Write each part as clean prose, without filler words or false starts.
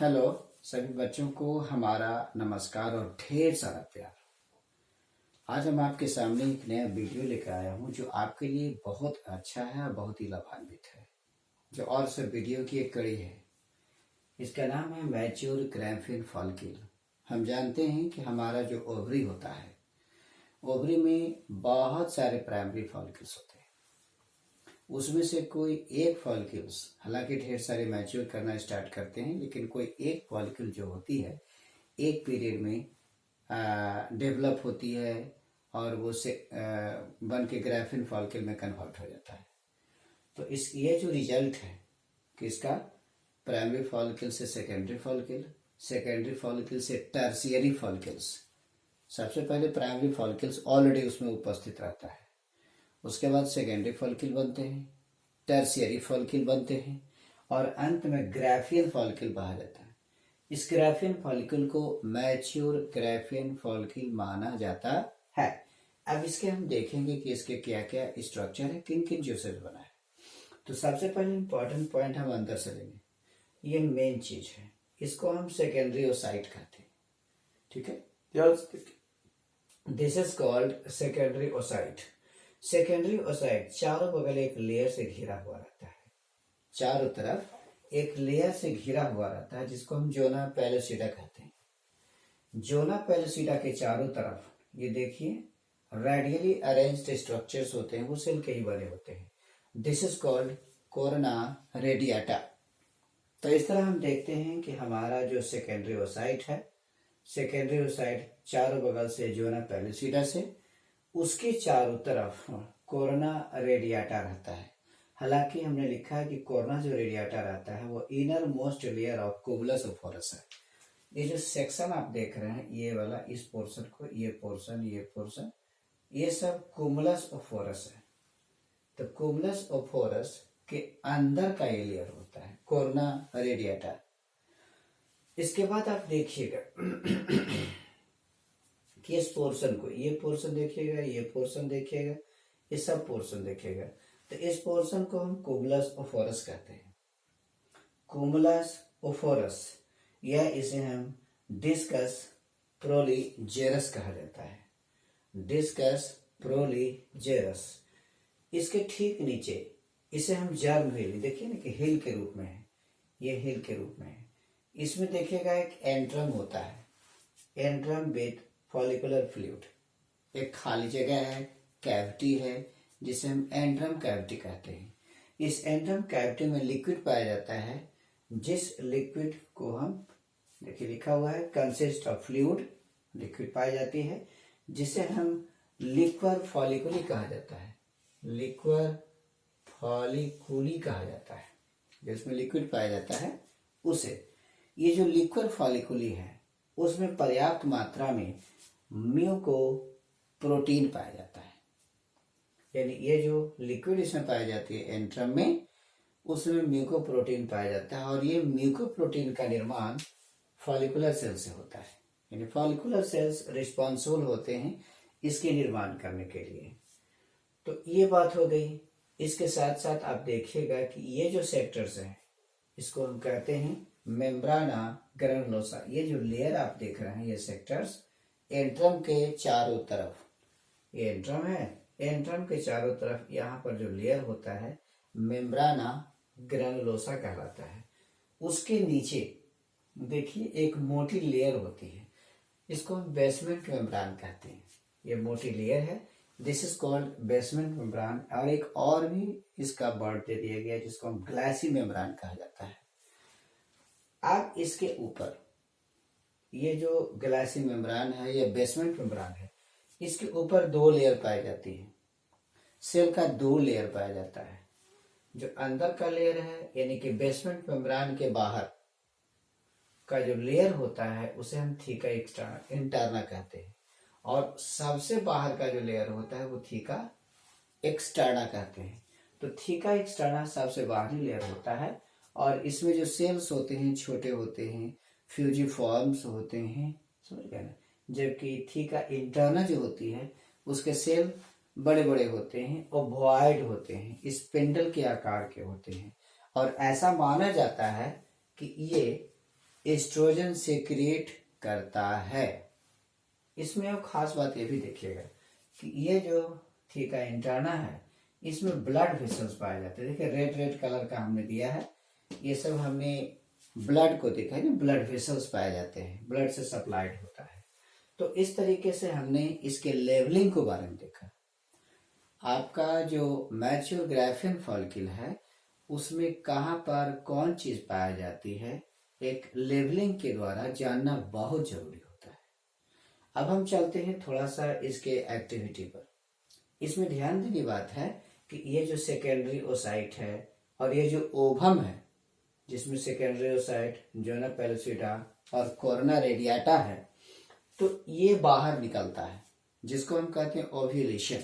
Hello सभी बच्चों को हमारा नमस्कार और ढेर सारा प्यार। आज हम आपके सामने एक नया वीडियो लेकर आया हूँ जो आपके लिए बहुत अच्छा है और बहुत ही लाभान्वित है। जो और सब वीडियो की एक कड़ी है। इसका नाम है मैच्योर ग्रैफिन फॉलिकल। हम जानते हैं कि हमारा जो ओवरी होता है, ओवरी में बहुत सारे प्राइमरी फॉलिकल्स होते हैं। उसमें से कोई एक फॉलिकल्स, हालांकि ढेर सारे मैच्योर करना स्टार्ट करते हैं, लेकिन कोई एक फॉलिकल जो होती है एक पीरियड में डेवलप होती है और वो से बन के ग्रैफिन फॉलिकल में कन्वर्ट हो जाता है। तो इस ये जो रिजल्ट है कि इसका प्राइमरी फॉलिकल से सेकेंडरी फॉलिकल, सेकेंडरी फॉलिकल से टर्शियरी फॉलिकल्स। सबसे पहले प्राइमरी फॉलिकल्स ऑलरेडी उसमें उपस्थित रहता है, उसके बाद सेकेंडरी फॉलिकल बनते हैं, टर्शियरी फॉलिकल बनते हैं और अंत में ग्रैफियन फॉलिकल बाहर जाता है। इस ग्रैफियन फॉलिकल को मैच्योर ग्रैफियन फॉलिकल माना जाता है। अब इसके हम देखेंगे कि इसके क्या क्या स्ट्रक्चर है, किन किन जो से बना है। तो सबसे पहले इंपॉर्टेंट पॉइंट हम अंदर से लेंगे, ये मेन चीज है, इसको हम सेकेंडरी ओसाइट कहते हैं। ठीक है, this is called secondary oocyte. Secondary oocyte चारों बगल एक लेयर से घिरा हुआ रहता है, चारों तरफ एक लेयर से घिरा हुआ रहता है, जिसको हम जोना पैलेसिडा कहते हैं। जोना पैलेसिडा के चारों तरफ ये देखिए रेडियली अरेंज्ड स्ट्रक्चर्स होते हैं, वो सेल के ही बने होते हैं। This is called corona radiata. तो इस तरह हम देखते हैं कि हमारा जो सेकेंडरी ओसाइट है, सेकेंडरी ओसाइट चारों बगल से जोना पैलेसिडा से उसके चारों तरफ कोरोना रेडिएटा रहता है। हालांकि हमने लिखा है कि कोरोना जो रेडिएटा रहता है वो इनर मोस्ट लेयर ऑफ कुमुलस ओफोरस है। ये जो सेक्शन आप देख रहे हैं, ये वाला, इस पोर्शन को, ये पोर्शन, ये सब कुमुलस ओफोरस है। तो कुमुलस ओफोरस के अंदर का ये लेयर होता है कोरोना रेडिएटा। इसके बाद आप देखिएगा कि इस पोर्शन को, ये पोर्शन देखिएगा, ये पोर्शन देखिएगा, ये सब पोर्शन देखिएगा। तो इस पोर्शन को हम कुमुलस ओफोरस कहते हैं, कुमुलस ओफोरस, या इसे हम डिस्कस प्रोलीजेरस कहा जाता है, डिस्कस प्रोलीजेरस। इसके ठीक नीचे इसे हम जर्म हिल, देखिए ना कि हिल के रूप में है, ये हिल के रूप में है। इसमें देखिएगा एक एंट्रम होता है, एंट्रम विथ फॉलिकुलर फ्लूइड, एक खाली जगह है, कैविटी है, जिसे हम एंट्रम कैविटी कहते हैं। इस एंट्रम कैविटी में लिक्विड पाया जाता है, जिस लिक्विड को हम, देखिए लिखा हुआ है कंसिस्ट ऑफ फ्लूइड, लिक्विड पाई जाती है, जिसे हम लिक्वर फॉलिकुली कहा जाता है, लिक्वर फॉलिकुली कहा जाता है, जिसमें लिक्विड पाया जाता है उसे। ये जो लिक्वर फॉलिकुली है उसमें पर्याप्त मात्रा में म्यूको प्रोटीन पाया जाता है, यानी ये जो लिक्विड इसमें पाई जाती है एंट्रम में, उसमें म्यूको प्रोटीन पाया जाता है। और ये म्यूको प्रोटीन का निर्माण फॉलिकुलर सेल से होता है, यानी फॉलिकुलर सेल्स रिस्पॉन्सिबल होते हैं इसके निर्माण करने के लिए। तो ये बात हो गई। इसके साथ साथ आप देखिएगा कि ये जो सेक्टर्स हैं, इसको हम कहते हैं मेम्ब्राना ग्रैनुलोसा। ये जो लेयर आप देख रहे हैं, ये सेक्टर्स एंट्रम के चारों तरफ, ये एंट्रम है, एंट्रम के चारों तरफ यहाँ पर जो लेयर होता है मेम्ब्राना ग्रैनुलोसा कहलाता है। उसके नीचे देखिए एक मोटी लेयर होती है, इसको हम बेसमेंट मेम्ब्रान कहते हैं। ये मोटी लेयर है, this is called basement membrane. और एक और भी इसका वर्ड दे दिया गया जिसको हम ग्लासी मेम्ब्रान कहा जाता है। अब इसके ऊपर ये जो ग्लासी मेम्ब्रान है, ये बेसमेंट मेम्ब्रान है, इसके ऊपर दो लेयर पाई जाती है, सेल का दो लेयर पाया जाता है। जो अंदर का लेयर है, यानी कि बेसमेंट मेम्ब्रान के बाहर का जो लेयर होता है उसे हम थीका इंटरना कहते हैं, और सबसे बाहर का जो लेयर होता है वो थीका एक्सटर्ना कहते हैं। तो थीका एक्सटर्ना सबसे बाहरी लेयर होता है, और इसमें जो सेल्स होते हैं छोटे होते हैं, फ्यूजिफॉर्म्स होते हैं, समझ गए ना। जबकि थीका इंटरना जो होती है उसके सेल बड़े बड़े होते हैं, ओवॉइड होते हैं, स्पिंडल के आकार के होते हैं। और ऐसा माना जाता है कि ये एस्ट्रोजन सीक्रेट करता है। इसमें अब खास बात ये भी देखिएगा कि ये जो थीका इंटरना है इसमें ब्लड वेसल्स पाए जाते हैं। देखिए रेड रेड कलर का हमने दिया है, ये सब हमने ब्लड को देखा है ना, ब्लड वेसल्स पाए जाते हैं, ब्लड से सप्लाइड होता है। तो इस तरीके से हमने इसके लेवलिंग को बारे में देखा। आपका जो मैच्योर ग्राफिन फॉलिकल है उसमें कहाँ पर कौन चीज पाई जाती है, एक लेवलिंग के द्वारा जानना बहुत जरूरी होता है। अब हम चलते हैं थोड़ा सा इसके एक्टिविटी पर। इसमें ध्यान देने की बात है कि ये जो सेकेंडरी ओसाइट है और ये जो ओवम है जिसमें सेकेंडरी ओसाइट, जोना पेलोसिटा और कोरोना रेडियाटा है, तो ये बाहर निकलता है जिसको हम कहते हैं ओव्यूलेशन।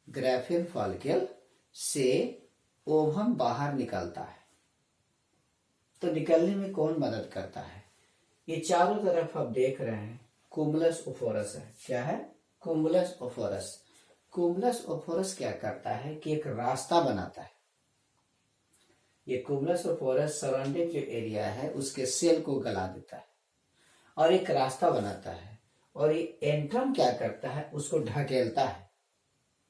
ग्राफिन फॉलिकल से ओवम बाहर निकलता है। तो निकलने में कौन मदद करता है? ये चारों तरफ आप देख रहे हैं कुमुलस ओफोरस है। क्या है? कुमुलस ओफोरस। कुमुलस ओफोरस क्या करता है कि एक रास्ता बनाता है। ये कुमुलस ओफोरस सराउंडिंग जो एरिया है उसके सेल को गला देता है और एक रास्ता बनाता है, और ये एंट्रम क्या करता है, उसको ढकेलता है।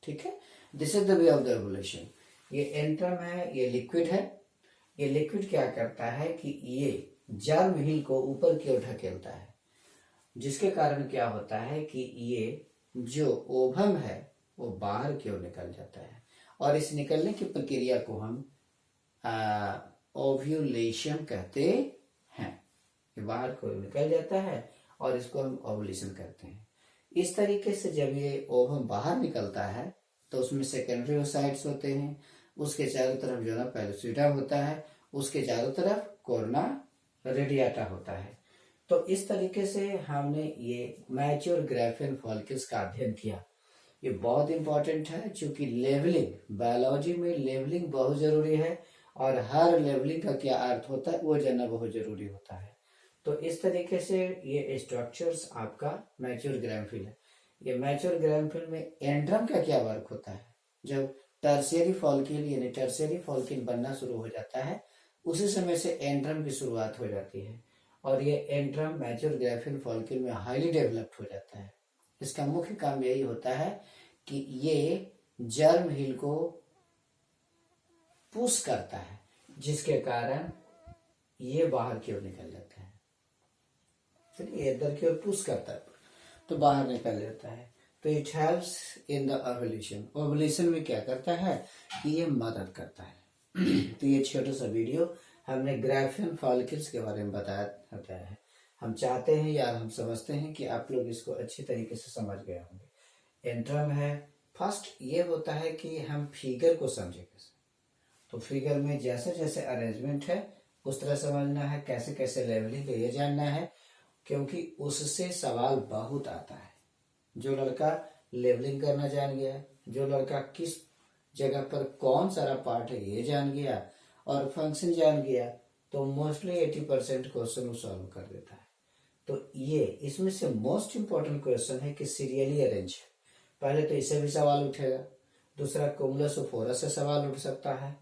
ठीक है, this is the way of the evolution. ये एंट्रम है, ये लिक्विड है। ये लिक्विड क्या करता है कि ये जर्म हिल को ऊपर की ओर ढकेलता है, जिसके कारण क्या होता है कि ये जो ओवम है वो बाहर की ओर निकल जाता है, और इस निकलने की प्रक्रिया को हम ओव्यूलेशन कहते हैं। ये बाहर की ओर निकल जाता है और इसको हम ओव्यूलेशन कहते हैं। इस तरीके से जब ये ओवम बाहर निकलता है तो उसमें सेकेंडरी ओसाइट्स होते हैं, उसके चारों तरफ जोना पेलोसिटा होता है, उसके चारों तरफ कोरोना रेडियाटा होता है। तो इस तरीके से हमने ये मैच्योर ग्राफिन फॉलिकल्स का अध्ययन किया। ये बहुत इंपॉर्टेंट है क्योंकि लेवलिंग, बायोलॉजी में लेवलिंग बहुत जरूरी है, और हर लेवलिंग का क्या अर्थ होता है वो जानना बहुत जरूरी होता है। तो इस तरीके से ये स्ट्रक्चर्स आपका मैच्योर ग्राफिन है। ये मैच्योर ग्राफिन में एंड्रम का क्या वर्क होता है? जब टर्शियरी फॉलिकल यानी टर्शियरी फॉलिकल बनना शुरू हो जाता है उसी समय से एंड्रम की शुरुआत हो जाती है, और ये एंड्रम मैच्योर ग्राफिन फॉलिकल में हाईली डेवलप्ड हो जाता है। इसका मुख्य काम यही होता है कि ये जर्म हिल को पुश करता है, जिसके कारण ये बाहर की ओर निकल जाता है। फिर ये इधर की ओर पुश करता है तो बाहर निकल जाता है। तो it helps in the ovulation. Ovulation में क्या करता है कि ये मदद करता है। तो ये छोटा सा वीडियो हमने ग्राफिन फॉलिकल्स के बारे में बताया है। हम चाहते हैं या हम समझते हैं कि आप लोग इसको अच्छी तरीके से समझ गए होंगे। एंट्रम है, फर्स्ट ये होता है कि हम फिगर को समझे कैसे। तो फिगर में जैसे जैसे अरेंजमेंट है उस तरह समझना है, कैसे कैसे लेवलिंग है ये जानना है, क्योंकि उससे सवाल बहुत आता है। जो लड़का लेवलिंग करना जान गया, जो लड़का किस जगह पर कौन सारा पार्ट है ये जान गया और फंक्शन जान गया, तो मोस्टली 80% क्वेश्चन वो सॉल्व कर देता है। तो ये इसमें से मोस्ट इंपॉर्टेंट क्वेश्चन है कि सीरियली अरेंज है। पहले तो इससे भी सवाल उठेगा, दूसरा कुमुलस ओफोरस से सवाल उठ सकता है,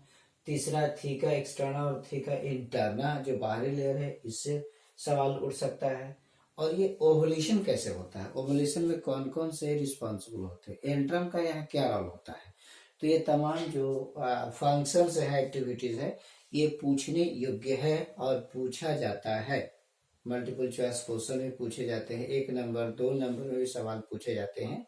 तीसरा थीका एक्सटर्ना और थीका इंटरना जो बाहरी लेयर है इससे सवाल उठ सकता है, और ये ओवुलेशन कैसे होता है, ओवुलेशन में कौन कौन से रिस्पॉन्सिबल होते हैं, एंट्रम का यहाँ क्या रोल होता है। तो ये तमाम जो फंक्शंस है, एक्टिविटीज है, ये पूछने योग्य है और पूछा जाता है। मल्टीपल चॉइस क्वेश्चन में पूछे जाते हैं, 1 नंबर 2 नंबर में भी सवाल पूछे जाते हैं।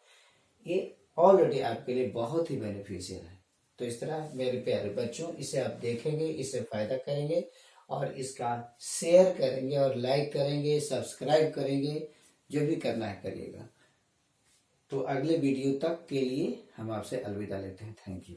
ये ऑलरेडी आपके लिए बहुत ही बेनिफिशियल है। तो इस तरह मेरे प्यारे बच्चों, इसे आप देखेंगे, इससे फायदा करेंगे और इसका शेयर करेंगे और लाइक करेंगे, सब्सक्राइब करेंगे, जो भी करना है करिएगा। तो अगले वीडियो तक के लिए हम आपसे अलविदा लेते हैं। Thank you.